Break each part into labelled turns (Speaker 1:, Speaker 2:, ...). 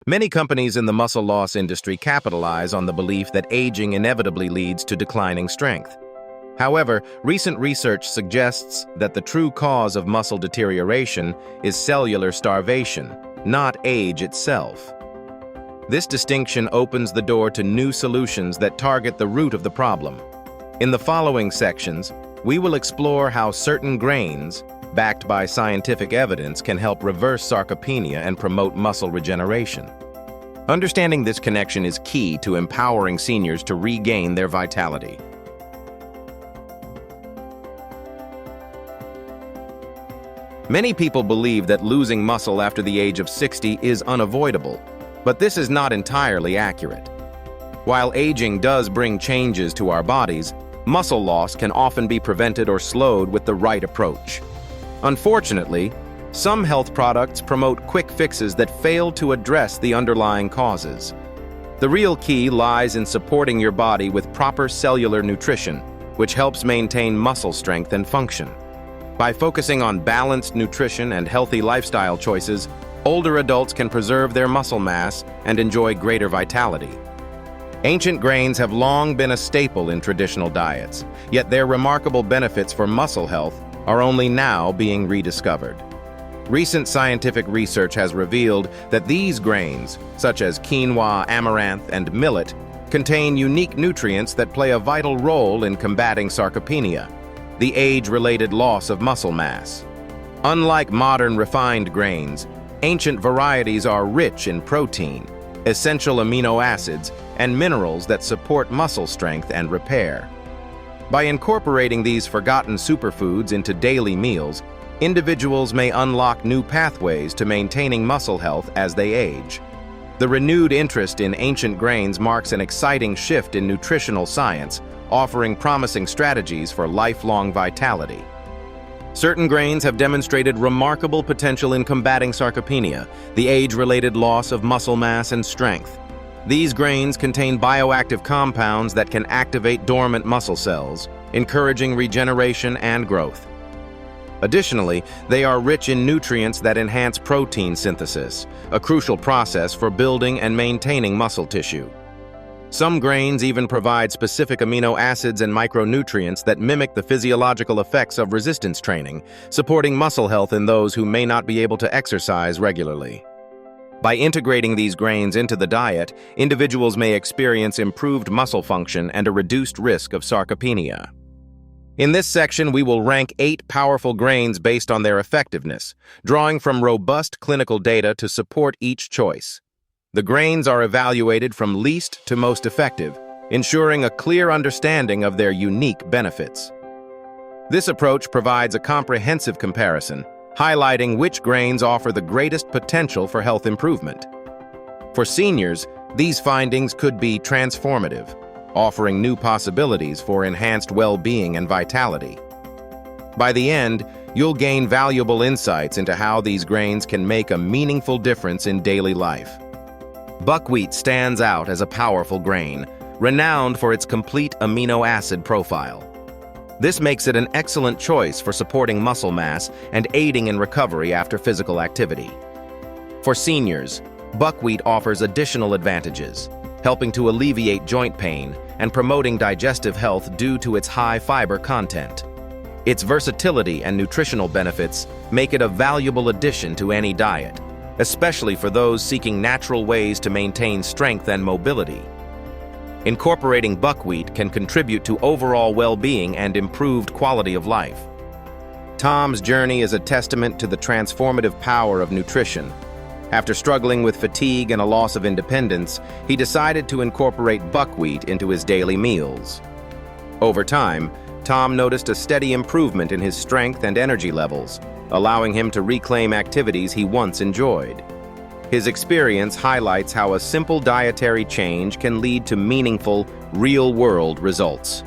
Speaker 1: Many companies in the muscle loss industry capitalize on the belief that aging inevitably leads to declining strength. However, recent research suggests that the true cause of muscle deterioration is cellular starvation, not age itself. This distinction opens the door to new solutions that target the root of the problem. In the following sections, we will explore how certain grains, backed by scientific evidence, can help reverse sarcopenia and promote muscle regeneration. Understanding this connection is key to empowering seniors to regain their vitality. Many people believe that losing muscle after the age of 60 is unavoidable, but this is not entirely accurate. While aging does bring changes to our bodies, muscle loss can often be prevented or slowed with the right approach. Unfortunately, some health products promote quick fixes that fail to address the underlying causes. The real key lies in supporting your body with proper cellular nutrition, which helps maintain muscle strength and function. By focusing on balanced nutrition and healthy lifestyle choices, older adults can preserve their muscle mass and enjoy greater vitality. Ancient grains have long been a staple in traditional diets, yet their remarkable benefits for muscle health are only now being rediscovered. Recent scientific research has revealed that these grains, such as quinoa, amaranth, and millet, contain unique nutrients that play a vital role in combating sarcopenia, the age-related loss of muscle mass. Unlike modern refined grains, ancient varieties are rich in protein, essential amino acids, and minerals that support muscle strength and repair. By incorporating these forgotten superfoods into daily meals, individuals may unlock new pathways to maintaining muscle health as they age. The renewed interest in ancient grains marks an exciting shift in nutritional science, offering promising strategies for lifelong vitality. Certain grains have demonstrated remarkable potential in combating sarcopenia, the age-related loss of muscle mass and strength. These grains contain bioactive compounds that can activate dormant muscle cells, encouraging regeneration and growth. Additionally, they are rich in nutrients that enhance protein synthesis, a crucial process for building and maintaining muscle tissue. Some grains even provide specific amino acids and micronutrients that mimic the physiological effects of resistance training, supporting muscle health in those who may not be able to exercise regularly. By integrating these grains into the diet, individuals may experience improved muscle function and a reduced risk of sarcopenia. In this section, we will rank 8 powerful grains based on their effectiveness, drawing from robust clinical data to support each choice. The grains are evaluated from least to most effective, ensuring a clear understanding of their unique benefits. This approach provides a comprehensive comparison, highlighting which grains offer the greatest potential for health improvement. For seniors, these findings could be transformative, offering new possibilities for enhanced well-being and vitality. By the end, you'll gain valuable insights into how these grains can make a meaningful difference in daily life. Buckwheat stands out as a powerful grain, renowned for its complete amino acid profile. This makes it an excellent choice for supporting muscle mass and aiding in recovery after physical activity. For seniors, buckwheat offers additional advantages, helping to alleviate joint pain and promoting digestive health due to its high fiber content. Its versatility and nutritional benefits make it a valuable addition to any diet, especially for those seeking natural ways to maintain strength and mobility. Incorporating buckwheat can contribute to overall well-being and improved quality of life. Tom's journey is a testament to the transformative power of nutrition. After struggling with fatigue and a loss of independence, he decided to incorporate buckwheat into his daily meals. Over time, Tom noticed a steady improvement in his strength and energy levels, allowing him to reclaim activities he once enjoyed. His experience highlights how a simple dietary change can lead to meaningful, real-world results.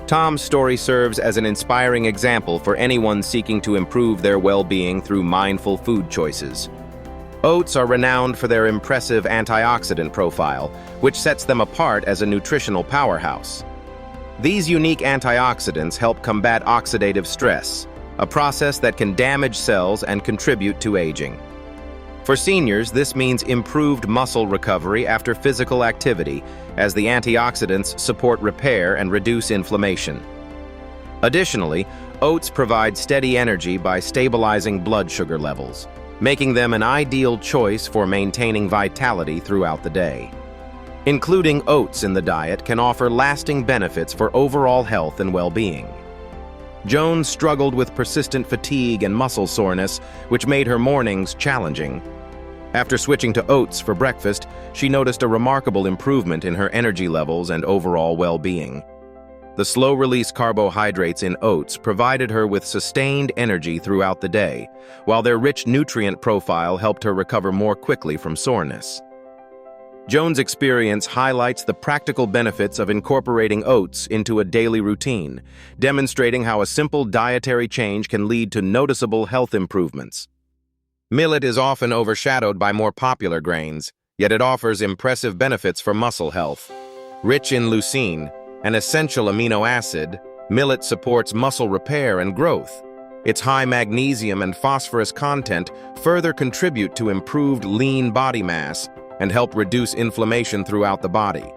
Speaker 1: Tom's story serves as an inspiring example for anyone seeking to improve their well-being through mindful food choices. Oats are renowned for their impressive antioxidant profile, which sets them apart as a nutritional powerhouse. These unique antioxidants help combat oxidative stress, a process that can damage cells and contribute to aging. For seniors, this means improved muscle recovery after physical activity, as the antioxidants support repair and reduce inflammation. Additionally, oats provide steady energy by stabilizing blood sugar levels, making them an ideal choice for maintaining vitality throughout the day. Including oats in the diet can offer lasting benefits for overall health and well-being. Jones struggled with persistent fatigue and muscle soreness, which made her mornings challenging. After switching to oats for breakfast, she noticed a remarkable improvement in her energy levels and overall well-being. The slow-release carbohydrates in oats provided her with sustained energy throughout the day, while their rich nutrient profile helped her recover more quickly from soreness. Jones' experience highlights the practical benefits of incorporating oats into a daily routine, demonstrating how a simple dietary change can lead to noticeable health improvements. Millet is often overshadowed by more popular grains, yet it offers impressive benefits for muscle health. Rich in leucine, an essential amino acid, millet supports muscle repair and growth. Its high magnesium and phosphorus content further contribute to improved lean body mass and help reduce inflammation throughout the body.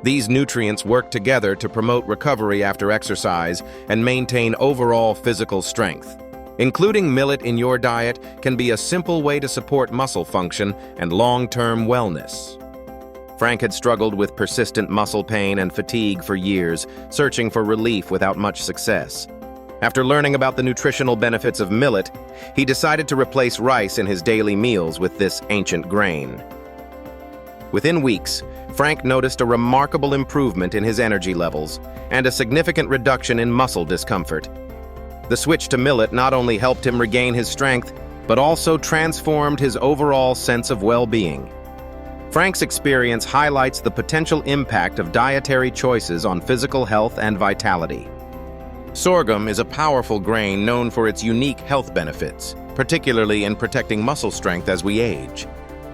Speaker 1: These nutrients work together to promote recovery after exercise and maintain overall physical strength. Including millet in your diet can be a simple way to support muscle function and long-term wellness. Frank had struggled with persistent muscle pain and fatigue for years, searching for relief without much success. After learning about the nutritional benefits of millet, he decided to replace rice in his daily meals with this ancient grain. Within weeks, Frank noticed a remarkable improvement in his energy levels and a significant reduction in muscle discomfort. The switch to millet not only helped him regain his strength, but also transformed his overall sense of well-being. Frank's experience highlights the potential impact of dietary choices on physical health and vitality. Sorghum is a powerful grain known for its unique health benefits, particularly in protecting muscle strength as we age.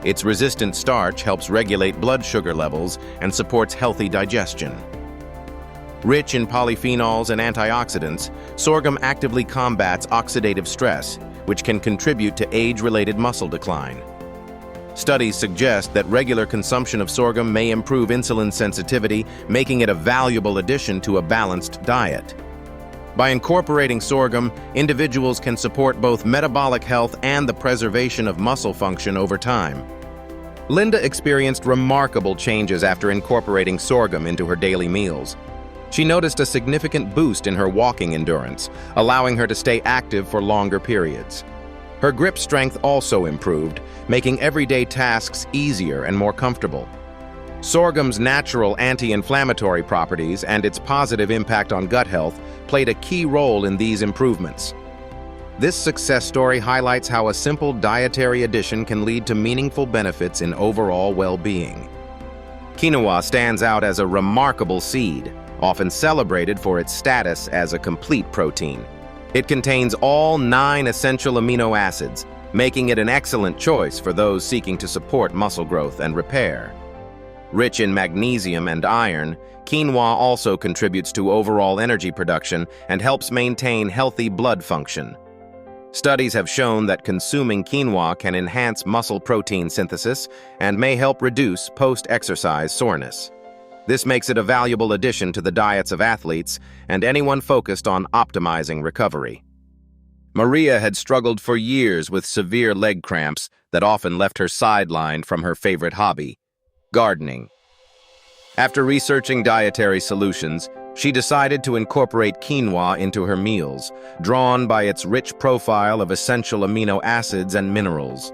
Speaker 1: Its resistant starch helps regulate blood sugar levels and supports healthy digestion. Rich in polyphenols and antioxidants, sorghum actively combats oxidative stress, which can contribute to age-related muscle decline. Studies suggest that regular consumption of sorghum may improve insulin sensitivity, making it a valuable addition to a balanced diet. By incorporating sorghum, individuals can support both metabolic health and the preservation of muscle function over time. Linda experienced remarkable changes after incorporating sorghum into her daily meals. She noticed a significant boost in her walking endurance, allowing her to stay active for longer periods. Her grip strength also improved, making everyday tasks easier and more comfortable. Sorghum's natural anti-inflammatory properties and its positive impact on gut health played a key role in these improvements. This success story highlights how a simple dietary addition can lead to meaningful benefits in overall well-being. Quinoa stands out as a remarkable seed, often celebrated for its status as a complete protein. It contains all 9 essential amino acids, making it an excellent choice for those seeking to support muscle growth and repair. Rich in magnesium and iron, quinoa also contributes to overall energy production and helps maintain healthy blood function. Studies have shown that consuming quinoa can enhance muscle protein synthesis and may help reduce post-exercise soreness. This makes it a valuable addition to the diets of athletes and anyone focused on optimizing recovery. Maria had struggled for years with severe leg cramps that often left her sidelined from her favorite hobby, gardening. After researching dietary solutions, she decided to incorporate quinoa into her meals, drawn by its rich profile of essential amino acids and minerals.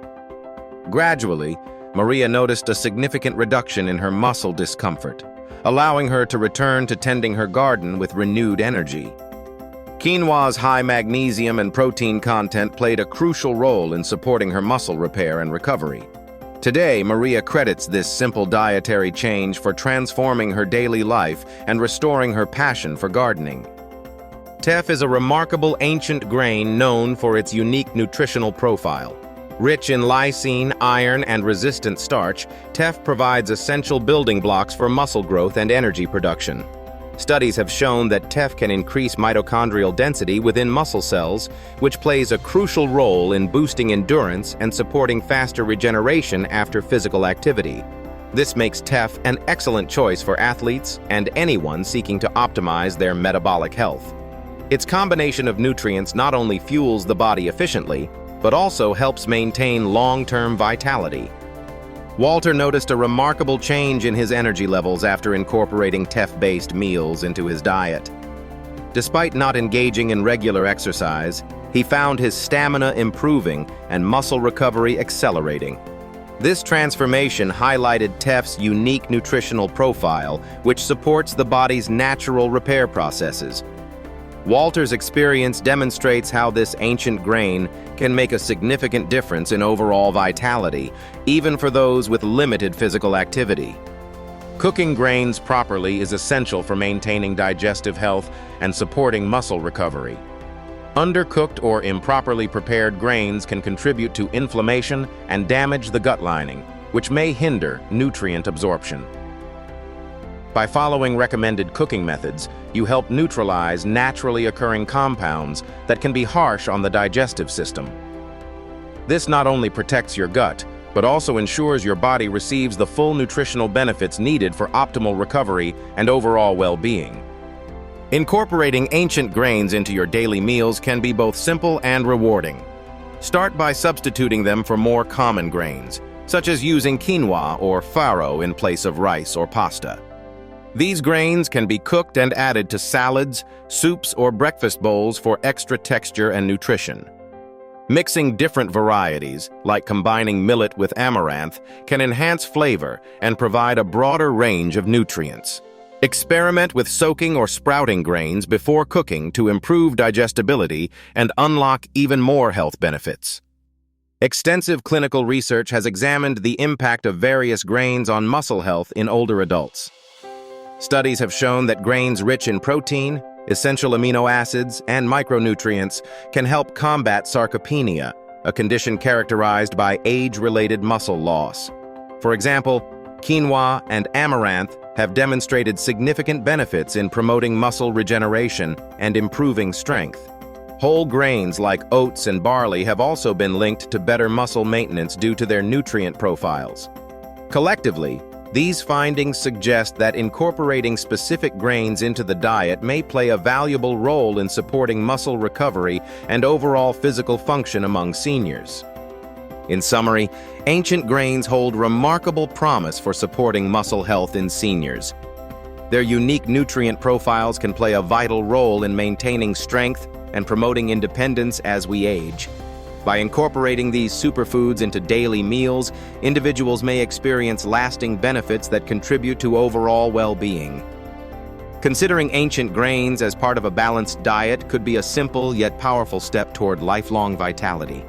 Speaker 1: Gradually, Maria noticed a significant reduction in her muscle discomfort, allowing her to return to tending her garden with renewed energy. Quinoa's high magnesium and protein content played a crucial role in supporting her muscle repair and recovery. Today, Maria credits this simple dietary change for transforming her daily life and restoring her passion for gardening. Teff is a remarkable ancient grain known for its unique nutritional profile. Rich in lysine, iron, and resistant starch, teff provides essential building blocks for muscle growth and energy production. Studies have shown that teff can increase mitochondrial density within muscle cells, which plays a crucial role in boosting endurance and supporting faster regeneration after physical activity. This makes teff an excellent choice for athletes and anyone seeking to optimize their metabolic health. Its combination of nutrients not only fuels the body efficiently, but also helps maintain long-term vitality. Walter noticed a remarkable change in his energy levels after incorporating teff-based meals into his diet. Despite not engaging in regular exercise, he found his stamina improving and muscle recovery accelerating. This transformation highlighted teff's unique nutritional profile, which supports the body's natural repair processes. Walter's experience demonstrates how this ancient grain can make a significant difference in overall vitality, even for those with limited physical activity. Cooking grains properly is essential for maintaining digestive health and supporting muscle recovery. Undercooked or improperly prepared grains can contribute to inflammation and damage the gut lining, which may hinder nutrient absorption. By following recommended cooking methods, you help neutralize naturally occurring compounds that can be harsh on the digestive system. This not only protects your gut, but also ensures your body receives the full nutritional benefits needed for optimal recovery and overall well-being. Incorporating ancient grains into your daily meals can be both simple and rewarding. Start by substituting them for more common grains, such as using quinoa or farro in place of rice or pasta. These grains can be cooked and added to salads, soups, or breakfast bowls for extra texture and nutrition. Mixing different varieties, like combining millet with amaranth, can enhance flavor and provide a broader range of nutrients. Experiment with soaking or sprouting grains before cooking to improve digestibility and unlock even more health benefits. Extensive clinical research has examined the impact of various grains on muscle health in older adults. Studies have shown that grains rich in protein, essential amino acids, and micronutrients can help combat sarcopenia, a condition characterized by age-related muscle loss. For example, quinoa and amaranth have demonstrated significant benefits in promoting muscle regeneration and improving strength. Whole grains like oats and barley have also been linked to better muscle maintenance due to their nutrient profiles. Collectively, these findings suggest that incorporating specific grains into the diet may play a valuable role in supporting muscle recovery and overall physical function among seniors. In summary, ancient grains hold remarkable promise for supporting muscle health in seniors. Their unique nutrient profiles can play a vital role in maintaining strength and promoting independence as we age. By incorporating these superfoods into daily meals, individuals may experience lasting benefits that contribute to overall well-being. Considering ancient grains as part of a balanced diet could be a simple yet powerful step toward lifelong vitality.